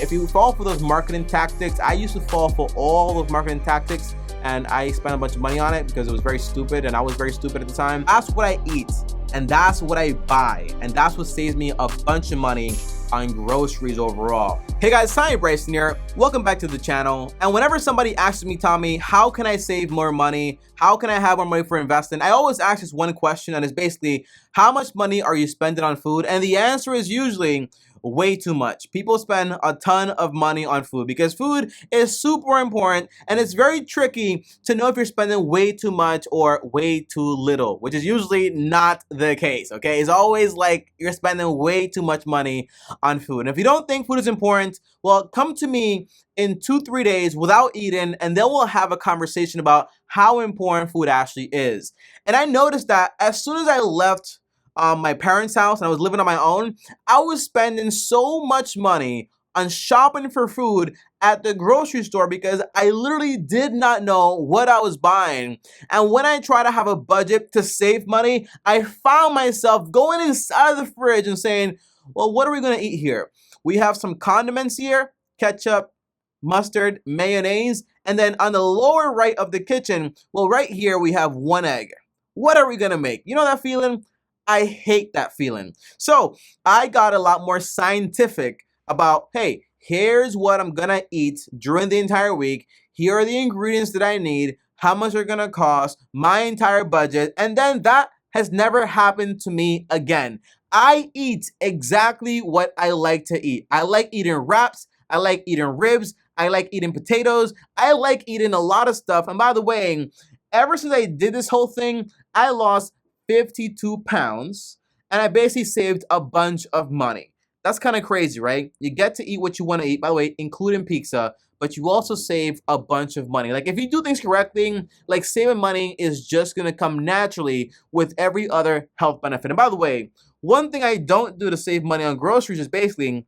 if you fall for those marketing tactics, I used to fall for all those marketing tactics, and I spent a bunch of money on it because it was very stupid, and I was very stupid at the time. That's what I eat, and that's what I buy, and that's what saves me a bunch of money on groceries overall. Hey guys, Tommy Bryson here. Welcome back to the channel. And whenever somebody asks me, Tommy, how can I save more money? How can I have more money for investing? I always ask this one question, and it's basically, how much money are you spending on food? And the answer is usually way too much. People spend a ton of money on food because food is super important, and it's very tricky to know if you're spending way too much or way too little, which is usually not the case, okay? It's always like you're spending way too much money on food. And if you don't think food is important, well, come to me in 2-3 days without eating, and then we'll have a conversation about how important food actually is. And I noticed that as soon as I left my parents' house and I was living on my own, I was spending so much money on shopping for food at the grocery store because I literally did not know what I was buying. And when I try to have a budget to save money, I found myself going inside of the fridge and saying, well, what are we gonna eat here? We have some condiments here, ketchup, mustard, mayonnaise, and then on the lower right of the kitchen, well, right here we have 1 egg. What are we gonna make? You know that feeling? I hate that feeling. So I got a lot more scientific about, hey, here's what I'm gonna eat during the entire week. Here are the ingredients that I need, how much they're gonna cost, my entire budget, and then that has never happened to me again. I eat exactly what I like to eat. I like eating wraps, I like eating ribs, I like eating potatoes, I like eating a lot of stuff. And by the way, ever since I did this whole thing, I lost 52 pounds, and I basically saved a bunch of money. That's kind of crazy, right? You get to eat what you want to eat, by the way, including pizza, but you also save a bunch of money. Like if you do things correctly, like saving money is just going to come naturally with every other health benefit. And by the way, one thing I don't do to save money on groceries is basically,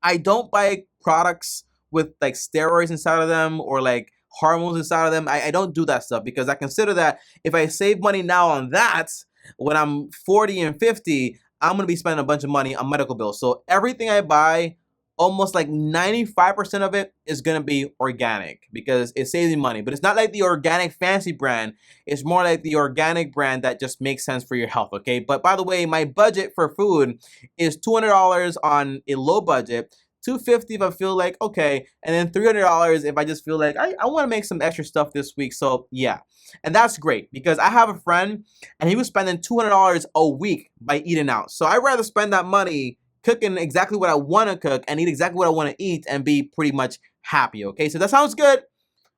I don't buy products with like steroids inside of them or like hormones inside of them. I don't do that stuff because I consider that if I save money now on that, when I'm 40 and 50, I'm going to be spending a bunch of money on medical bills. So everything I buy, almost like 95% of it is going to be organic because it saves me money. But it's not like the organic fancy brand. It's more like the organic brand that just makes sense for your health, okay? But by the way, my budget for food is $200 on a low budget, $250 if I feel like, okay, and then $300 if I just feel like I want to make some extra stuff this week. So yeah, and that's great because I have a friend and he was spending $200 a week by eating out. So I'd rather spend that money cooking exactly what I want to cook and eat exactly what I want to eat and be pretty much happy, okay? So that sounds good.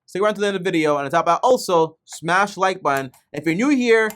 Stick around to the end of the video, and on top of that, also smash the like button. If you're new here,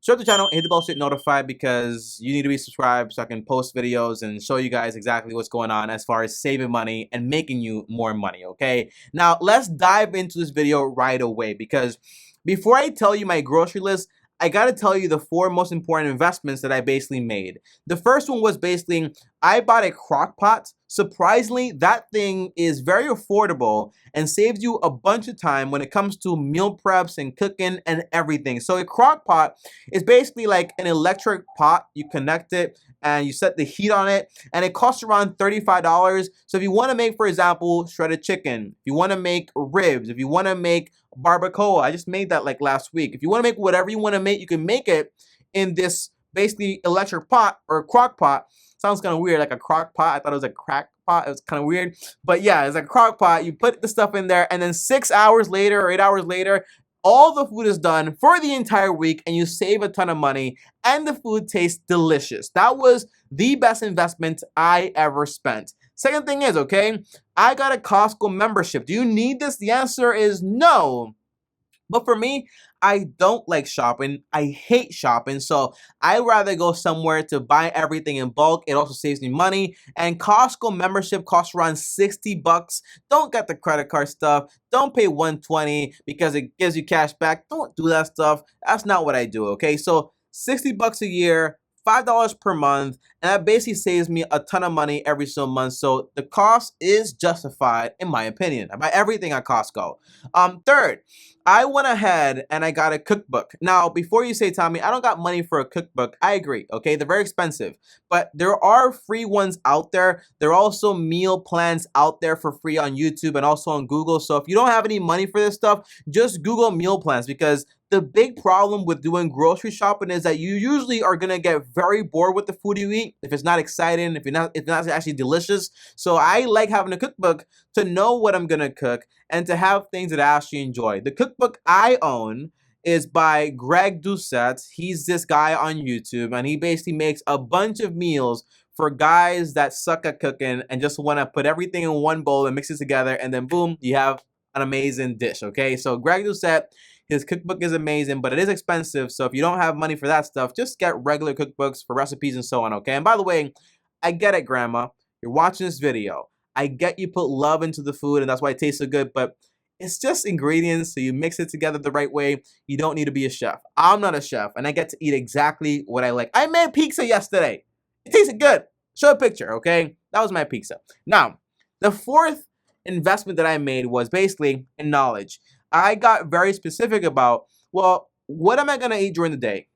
subscribe to the channel and hit the bell so you get notified because you need to be subscribed so I can post videos and show you guys exactly what's going on as far as saving money and making you more money, okay? Now, let's dive into this video right away because before I tell you my grocery list, I gotta tell you the 4 most important investments that I basically made. The first one was basically, I bought a crock pot. Surprisingly, that thing is very affordable and saves you a bunch of time when it comes to meal preps and cooking and everything. So a crock pot is basically like an electric pot. You connect it and you set the heat on it, and it costs around $35. So if you wanna make, for example, shredded chicken, if you wanna make ribs, if you wanna make barbacoa, I just made that like last week. If you wanna make whatever you wanna make, you can make it in this basically electric pot or crock pot. Sounds kind of weird, like a crock pot. I thought it was a crack pot. It was kind of weird. But yeah, it's a crock pot. You put the stuff in there, and then 6 hours later or 8 hours later, all the food is done for the entire week, and you save a ton of money, and the food tastes delicious. That was the best investment I ever spent. Second thing is, okay, I got a Costco membership. Do you need this? The answer is no. But for me, I don't like shopping. I hate shopping. So I'd rather go somewhere to buy everything in bulk. It also saves me money. And Costco membership costs around 60 bucks. Don't get the credit card stuff. Don't pay 120 because it gives you cash back. Don't do that stuff. That's not what I do, okay? So 60 bucks a year, $5 per month, and that basically saves me a ton of money every single month. So the cost is justified, in my opinion. I buy everything at Costco. Third, I went ahead and I got a cookbook. Now, before you say, Tommy, I don't got money for a cookbook, I agree, okay? They're very expensive, but there are free ones out there. There are also meal plans out there for free on YouTube and also on Google. So if you don't have any money for this stuff, just Google meal plans, because the big problem with doing grocery shopping is that you usually are gonna get very bored with the food you eat if it's not exciting, if it's not actually delicious. So I like having a cookbook to know what I'm gonna cook and to have things that I actually enjoy. The cookbook I own is by Greg Doucette. He's this guy on YouTube, and he basically makes a bunch of meals for guys that suck at cooking and just want to put everything in one bowl and mix it together, and then boom, you have an amazing dish. Okay, so Greg Doucette, his cookbook is amazing, but it is expensive. So if you don't have money for that stuff, just get regular cookbooks for recipes and so on, okay? And by the way, I get it, Grandma. You're watching this video. I get you put love into the food, and that's why it tastes so good, but it's just ingredients, so you mix it together the right way. You don't need to be a chef. I'm not a chef, and I get to eat exactly what I like. I made pizza yesterday. It tasted good. Show a picture, okay? That was my pizza. Now, the fourth investment that I made was basically in knowledge. I got very specific about, well, what am I going to eat during the day?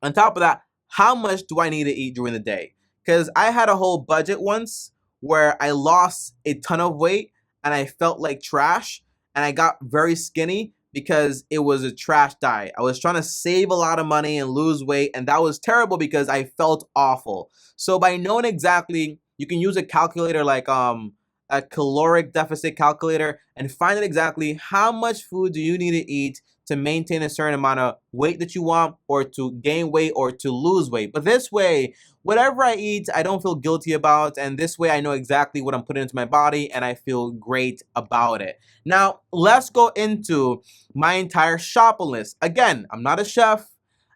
On top of that, how much do I need to eat during the day? Because I had a whole budget once where I lost a ton of weight and I felt like trash, and I got very skinny because it was a trash diet. I was trying to save a lot of money and lose weight, and that was terrible because I felt awful. So by knowing exactly, you can use a calculator like a caloric deficit calculator and find out exactly how much food do you need to eat to maintain a certain amount of weight that you want, or to gain weight, or to lose weight. But this way, whatever I eat, I don't feel guilty about, and this way I know exactly what I'm putting into my body and I feel great about it. Now, let's go into my entire shopping list. Again, I'm not a chef,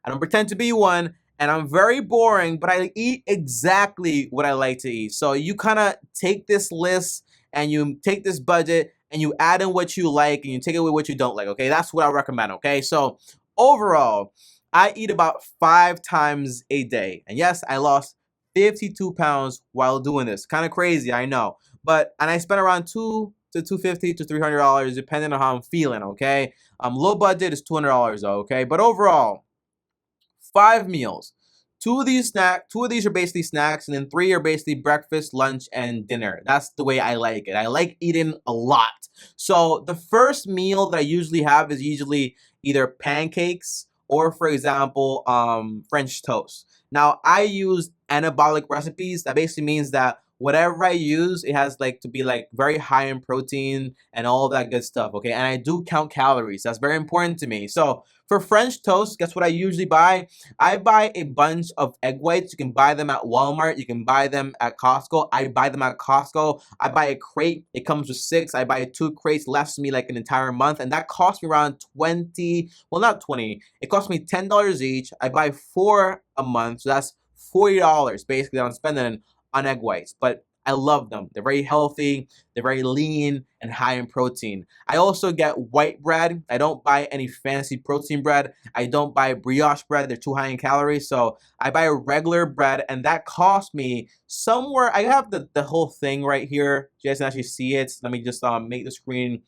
I don't pretend to be one, and I'm very boring, but I eat exactly what I like to eat. So you kind of take this list and you take this budget and you add in what you like and you take away what you don't like, okay? That's what I recommend, okay? So overall, I eat about 5 times a day. And yes, I lost 52 pounds while doing this. Kind of crazy, I know. And I spent around $200 to $250 to $300 depending on how I'm feeling, okay? Low budget is $200 though, okay? But overall, 5 meals. Two of these are basically snacks, and then 3 are basically breakfast, lunch, and dinner. That's the way I like it. I like eating a lot. So the first meal that I usually have is usually either pancakes or, for example, French toast. Now, I use anabolic recipes. That basically means that whatever I use, it has to be very high in protein and all of that good stuff, okay? And I do count calories. That's very important to me. So for French toast, guess what I usually buy? I buy a bunch of egg whites. You can buy them at Walmart. You can buy them at Costco. I buy them at Costco. I buy a crate. It comes with 6. I buy 2 crates. Lasts me like an entire month. And that costs me around 20. Well, not 20. It costs me $10 each. I buy 4 a month. So that's $40 basically that I'm spending on egg whites. But I love them. They're very healthy, they're very lean, and high in protein. I also get white bread. I don't buy any fancy protein bread. I don't buy brioche bread. They're too high in calories. So I buy a regular bread, and that costs me somewhere. I have the whole thing right here. You guys can actually see it. Let me just make the screen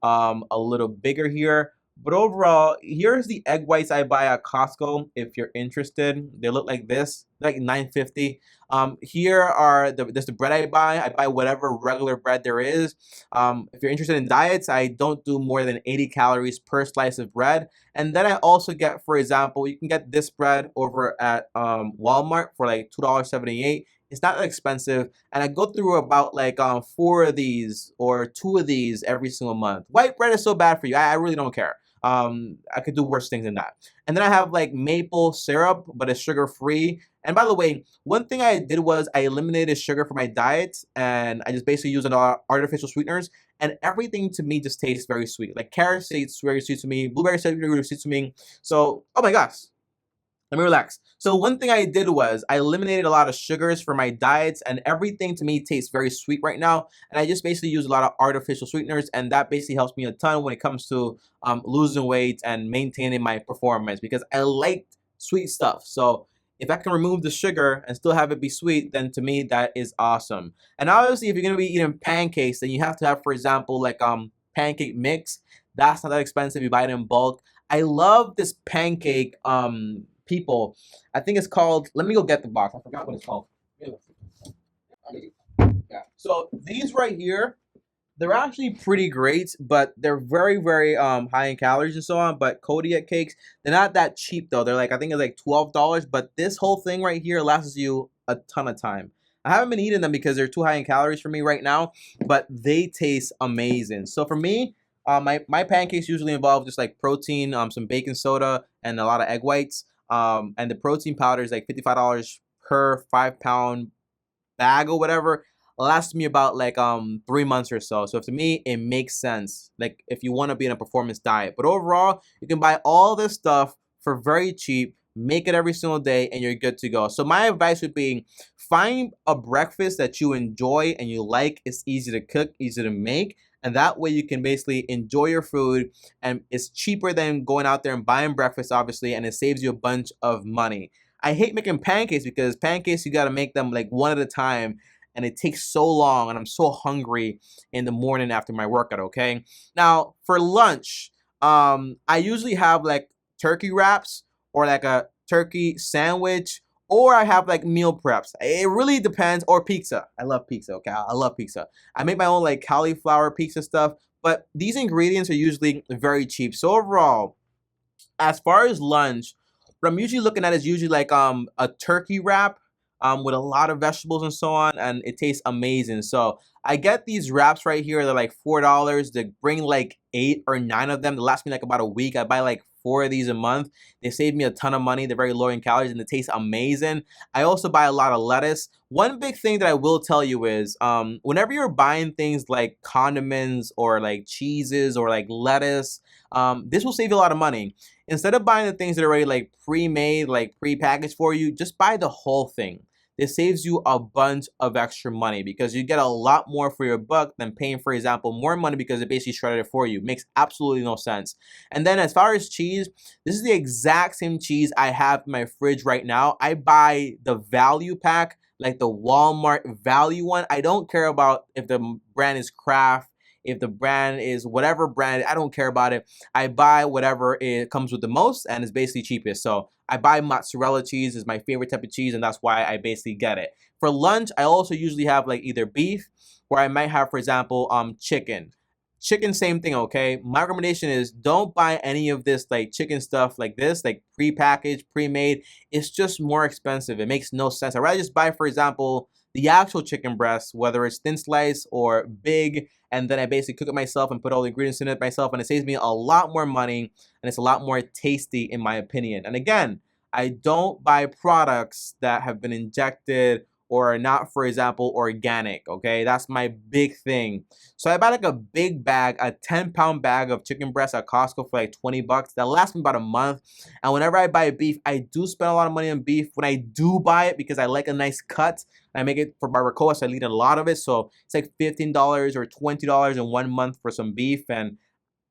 a little bigger here. But overall, here's the egg whites I buy at Costco. If you're interested, they look like this, like $9.50. Here are this the bread I buy. I buy whatever regular bread there is. If you're interested in diets, I don't do more than 80 calories per slice of bread. And then I also get, for example, you can get this bread over at Walmart for like $2.78. It's not that expensive, and I go through about 4 of these or 2 of these every single month. White bread is so bad for you. I really don't care. I could do worse things than that. And then I have maple syrup, but it's sugar free. And by the way, one thing I did was I eliminated sugar from my diet, and I just basically use artificial sweeteners, and everything to me just tastes very sweet. Like carrot tastes very sweet to me, blueberry tastes very sweet to me. So, oh my gosh. Let me relax. So one thing I did was I eliminated a lot of sugars from my diets, and everything to me tastes very sweet right now. And I just basically use a lot of artificial sweeteners, and that basically helps me a ton when it comes to losing weight and maintaining my performance, because I like sweet stuff. So If I can remove the sugar and still have it be sweet, then to me that is awesome. And obviously, if you're gonna be eating pancakes, then you have to have, for example, like pancake mix. That's not that expensive. You buy it in bulk. I love this pancake people. I think it's called. Let me go get the box. I forgot what it's called. Yeah. So these right here, they're actually pretty great, but they're very, very high in calories and so on. But Kodiak cakes, they're not that cheap though. They're like, I think it's like $12. But this whole thing right here lasts you a ton of time. I haven't been eating them because they're too high in calories for me right now, but they taste amazing. So for me, my pancakes usually involve just like protein, some baking soda, and a lot of egg whites. And the protein powder is like $55 per 5 pound bag or whatever, lasts me about like 3 months or so. So to me, it makes sense. Like if you want to be in a performance diet, but overall, you can buy all this stuff for very cheap. Make it every single day, and you're good to go. So my advice would be, find a breakfast that you enjoy and you like. It's easy to cook, easy to make. And that way you can basically enjoy your food, and it's cheaper than going out there and buying breakfast, obviously, and it saves you a bunch of money. I hate making pancakes because pancakes, you got to make them like one at a time, and it takes so long, and I'm so hungry in the morning after my workout, okay? Now, for lunch, I usually have like turkey wraps or like a turkey sandwich, or I have like meal preps. It really depends, or pizza. I love pizza, okay? I love pizza. I make my own like cauliflower pizza stuff, but these ingredients are usually very cheap. So overall, as far as lunch, what I'm usually looking at is usually like a turkey wrap with a lot of vegetables and so on, and it tastes amazing. So I get these wraps right here. They're like $4. They bring like 8 or 9 of them. They last me like about a week. I buy like 4 of these a month. They save me a ton of money. They're very low in calories and they taste amazing. I also buy a lot of lettuce. One big thing that I will tell you is whenever you're buying things like condiments or like cheeses or like lettuce, this will save you a lot of money. Instead of buying the things that are already like pre-made, like pre-packaged for you, just buy the whole thing. This saves you a bunch of extra money because you get a lot more for your buck than paying, for example, more money because it basically shredded it for you. Makes absolutely no sense. And then as far as cheese, this is the exact same cheese I have in my fridge right now. I buy the value pack, like the Walmart value one. I don't care about if the brand is Kraft, if the brand is whatever brand, I don't care about it. I buy whatever it comes with the most and is basically cheapest. So I buy mozzarella cheese, is my favorite type of cheese, and that's why I basically get it. For lunch, I also usually have like either beef, or I might have, for example, chicken. Chicken, same thing, okay? My recommendation is don't buy any of this like chicken stuff like this, like pre-packaged, pre-made. It's just more expensive. It makes no sense. I'd rather just buy, for example, the actual chicken breast, whether it's thin slice or big, and then I basically cook it myself and put all the ingredients in it myself, and it saves me a lot more money, and it's a lot more tasty in my opinion. And again, I don't buy products that have been injected or are not, for example, organic, okay? That's my big thing. So I buy like a big bag, a 10-pound bag of chicken breast at Costco for like 20 bucks. That lasts me about a month. And whenever I buy beef, I do spend a lot of money on beef. When I do buy it, because I like a nice cut, I make it for barbacoa, so I eat a lot of it. So it's like $15 or $20 in 1 month for some beef. And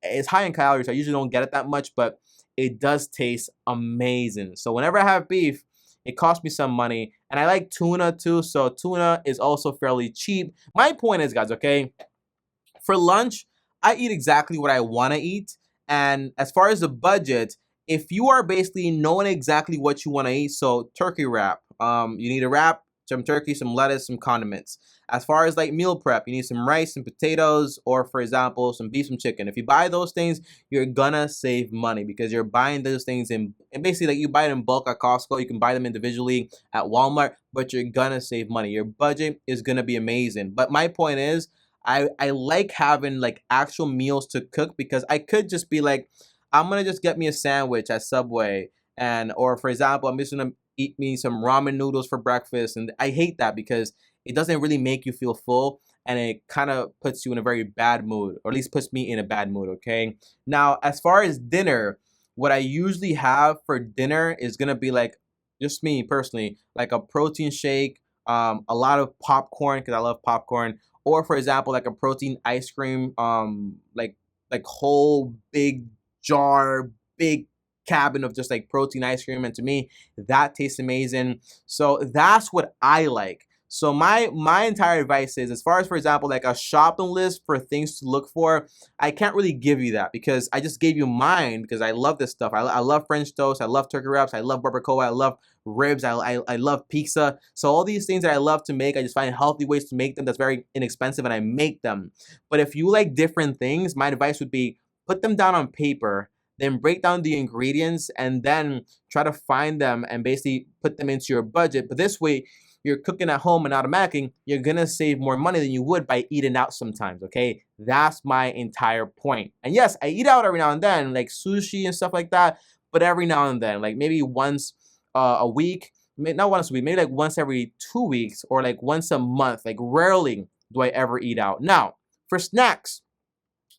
it's high in calories. I usually don't get it that much, but it does taste amazing. So whenever I have beef, it costs me some money. And I like tuna too, so tuna is also fairly cheap. My point is, guys, okay, for lunch, I eat exactly what I want to eat. And as far as the budget, if you are basically knowing exactly what you want to eat, so turkey wrap, you need a wrap, some turkey, some lettuce, some condiments. As far as like meal prep, you need some rice and potatoes, or for example, some beef, some chicken. If you buy those things, you're gonna save money because you're buying those things in, and basically like you buy it in bulk at Costco, you can buy them individually at Walmart, but you're gonna save money. Your budget is gonna be amazing. But my point is, I like having like actual meals to cook because I could just be like, I'm gonna just get me a sandwich at Subway, and or for example, I'm just gonna eat me some ramen noodles for breakfast, and I hate that because it doesn't really make you feel full, and it kind of puts you in a very bad mood, or at least puts me in a bad mood, okay? Now, as far as dinner, what I usually have for dinner is gonna be like, just me personally, like a protein shake, a lot of popcorn because I love popcorn, or for example, like a protein ice cream, like whole big jar, big cabin of just like protein ice cream, and to me that tastes amazing. So that's what I like. So my entire advice is, as far as, for example, like a shopping list for things to look for, I can't really give you that because I just gave you mine because I love this stuff. I love French toast, I love turkey wraps, I love barbacoa, I love ribs, I love pizza. So all these things that I love to make, I just find healthy ways to make them that's very inexpensive, and I make them. But if you like different things, my advice would be put them down on paper, then break down the ingredients, and then try to find them and basically put them into your budget. But this way, you're cooking at home, and automatically you're gonna save more money than you would by eating out sometimes, okay? That's my entire point. And yes, I eat out every now and then, like sushi and stuff like that, but every now and then, like maybe once a week, not once a week, maybe like once every 2 weeks, or like once a month. Like rarely do I ever eat out. Now, for snacks,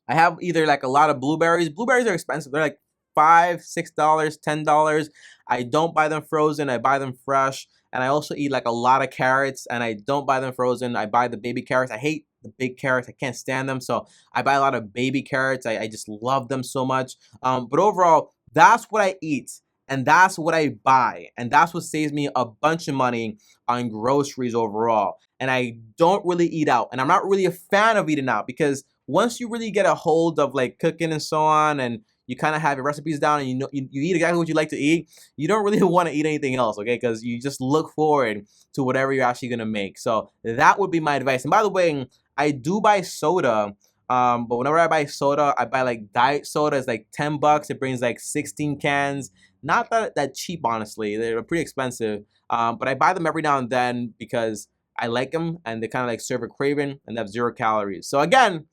I have either like a lot of blueberries. Blueberries are expensive. They're like $5, $6, $10. I don't buy them frozen. I buy them fresh. And I also eat like a lot of carrots, and I don't buy them frozen. I buy the baby carrots. I hate the big carrots. I can't stand them. So I buy a lot of baby carrots. I just love them so much. But overall, that's what I eat. And that's what I buy. And that's what saves me a bunch of money on groceries overall. And I don't really eat out. And I'm not really a fan of eating out because once you really get a hold of like cooking and so on, and you kind of have your recipes down, and you know you eat exactly what you like to eat, you don't really want to eat anything else, okay? Because you just look forward to whatever you're actually gonna make. So that would be my advice. And by the way, I do buy soda, but whenever I buy soda, I buy like diet soda. It's like $10. It brings like 16 cans. Not that cheap, honestly. They're pretty expensive, but I buy them every now and then because I like them, and they kind of like serve a craving, and they have 0 calories. So again,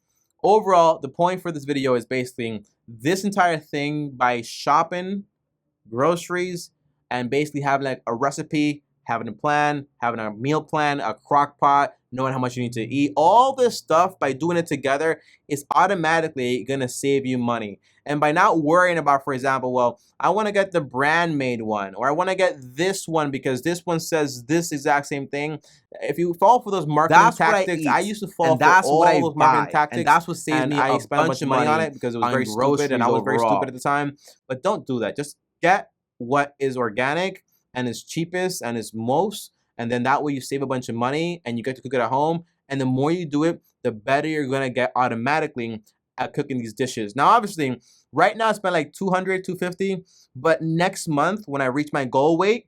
overall, the point for this video is basically this entire thing: by shopping, groceries, and basically having like a recipe, having a plan, having a meal plan, a crock pot, knowing how much you need to eat. All this stuff, by doing it together, is automatically gonna save you money. And by not worrying about, for example, well, I want to get the brand made one, or I want to get this one because this one says this exact same thing. If you fall for those marketing tactics, I used to fall for all those marketing tactics, and that's what saved me a bunch of money on it because it was very stupid, and I was very stupid at the time. But don't do that. Just get what is organic and is cheapest and is most, and then that way you save a bunch of money and you get to cook it at home. And the more you do it, the better you're gonna get automatically at cooking these dishes. Now, obviously, right now I spend like 200, 250, but next month when I reach my goal weight,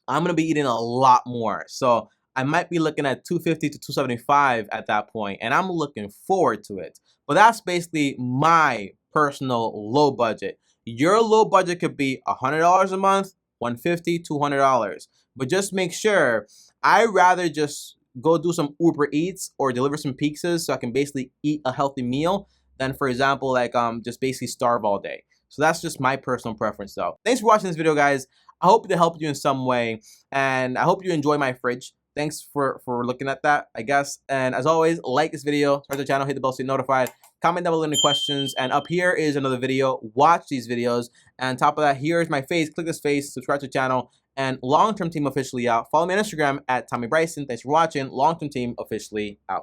I'm gonna be eating a lot more. So I might be looking at 250 to 275 at that point, and I'm looking forward to it. But that's basically my personal low budget. Your low budget could be $100 a month, $150, $200. But just make sure, I'd rather just go do some Uber Eats or deliver some pizzas so I can basically eat a healthy meal than, for example, like just basically starve all day. So that's just my personal preference though. Thanks for watching this video, guys. I hope it helped you in some way, and I hope you enjoy my fridge. Thanks for looking at that, I guess. And as always, like this video, subscribe to the channel, hit the bell so you're notified. Comment down below any questions. And up here is another video. Watch these videos. And on top of that, here is my face. Click this face, subscribe to the channel. And Long Term Team officially out. Follow me on Instagram at Tommy Bryson. Thanks for watching. Long Term Team officially out.